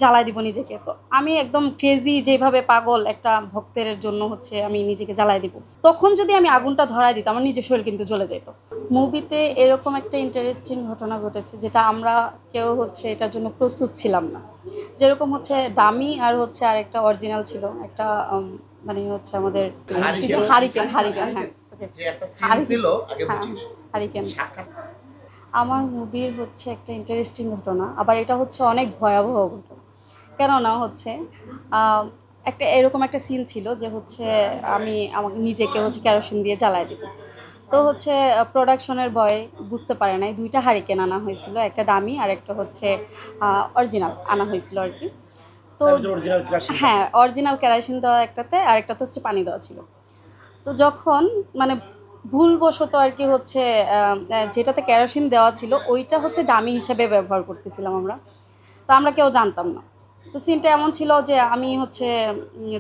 জ্বালায় দিব নিজেকে। তো আমি একদম ক্রেজি যেভাবে পাগল একটা ভক্তের জন্য আমি নিজেকে জ্বালায় দিব। তখন যদি আমি আগুনটা ধরায় দিতাম আমার নিজের শরীর কিন্তু জ্বলে যেত। মুভিতে এরকম একটা ইন্টারেস্টিং ঘটনা ঘটেছে যেটা আমরা কেউ এটার জন্য প্রস্তুত ছিলাম না। যেরকম ডামি আর আরেকটা অরিজিনাল ছিল একটা মানে আমাদের হারিকেন হারিকেন হ্যাঁ হারিকেন। আমার মুভির একটা ইন্টারেস্টিং ঘটনা, আবার এটা অনেক ভয়াবহ ঘটনা। কেননা আহ, একটা এরকম একটা সিন ছিল যে আমি আমাকে নিজেকে কেরোসিন দিয়ে জ্বালায় দিব। তো প্রোডাকশনের বয় বুঝতে পারে নাই, দুইটা হারিকেন আনা হয়েছিল, একটা ডামি আর একটা অরিজিনাল আনা হয়েছিল আর কি। তো হ্যাঁ, অরিজিনাল কেরোসিন দেওয়া একটাতে, আর একটাতে পানি দেওয়া ছিল। তো যখন মানে ভুলবশত আর কি যেটাতে কেরোসিন দেওয়া ছিল ওইটা ডামি হিসেবে ব্যবহার করতেছিলাম আমরা। তো আমরা কেউ জানতাম না। তো সিনটা এমন ছিল যে আমি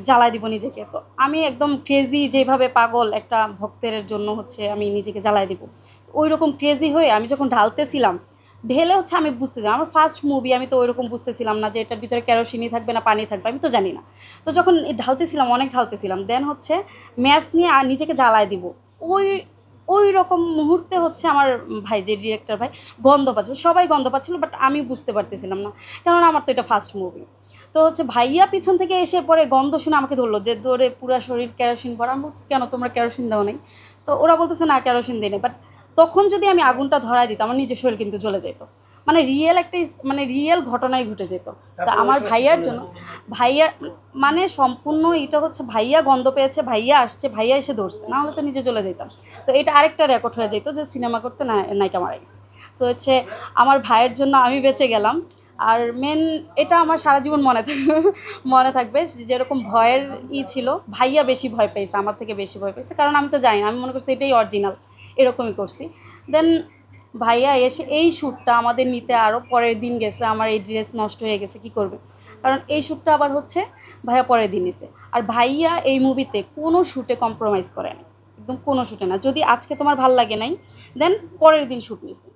জ্বালায় দিব নিজেকে। তো আমি একদম ক্রেজি যেভাবে পাগল একটা ভক্তের জন্য আমি নিজেকে জ্বালায় দিব। তো ওই রকম ক্রেজি হয়ে আমি যখন ঢালতেছিলাম, ঢেলে আমি বুঝতেছিলাম, আমার ফার্স্ট মুভি, আমি তো ওই রকম বুঝতেছিলাম না যে এটার ভিতরে কেরোসিনই থাকবে না পানি থাকবে, আমি তো জানি না। তো যখন ঢালতেছিলাম, অনেক ঢালতেছিলাম, দেন ম্যাচ নিয়ে নিজেকে জ্বালায় দিব। ওই ওই রকম মুহূর্তে আমার ভাই, যে ডিরেক্টর ভাই, গন্ধ পাচ্ছিল, সবাই গন্ধ পাচ্ছিল, বাট আমি বুঝতে পারতেছিলাম না, কেননা আমার তো এটা ফার্স্ট মুভি। তো ভাইয়া পিছন থেকে এসে পরে গন্ধ শুনে আমাকে ধরলো যে ধরে পুরা শরীর কেরোসিন ভরা। আমি বলছি কেন, তোমরা কেরোসিন দাও নাই? তো ওরা বলতেছে না, কেরোসিন দিই না। বাট তখন যদি আমি আগুনটা ধরায় দিতাম আমার নিজের শরীর কিন্তু জ্বলে যেত। মানে রিয়েল ঘটনাই ঘটে যেত। তো আমার ভাইয়ার জন্য, ভাইয়া মানে সম্পূর্ণ এটা ভাইয়া গন্ধ পেয়েছে, ভাইয়া আসছে, ভাইয়া এসে ধরছে, না হলে তো নিজে চলে যেতাম। তো এটা আরেকটা রেকর্ড হয়ে যেত যে সিনেমা করতে নায়িকা মারা গেছে। সো আমার ভাইয়ের জন্য আমি বেঁচে গেলাম। আর মেন এটা আমার সারা জীবন মনে থাকবে। যেরকম ভয়ের ছিল, ভাইয়া বেশি ভয় পেয়েছে, আমার থেকে বেশি ভয় পেয়েছে, কারণ আমি তো জানি না, আমি মনে করছি এটাই অরিজিনাল, এরকমই করছি। দেন ভাইয়া এসে এই শ্যুটটা আমাদের নিতে আরও পরের দিন গেছে। আমার এই ড্রেস নষ্ট হয়ে গেছে, কি করবে, কারণ এই শ্যুটটা আবার ভাইয়া পরের দিন নিছে। আর ভাইয়া এই মুভিতে কোনো শ্যুটে কম্প্রোমাইজ করে না, একদম কোনো শ্যুটে না। যদি আজকে তোমার ভাল লাগে নাই, দেন পরের দিন শ্যুট নিছে।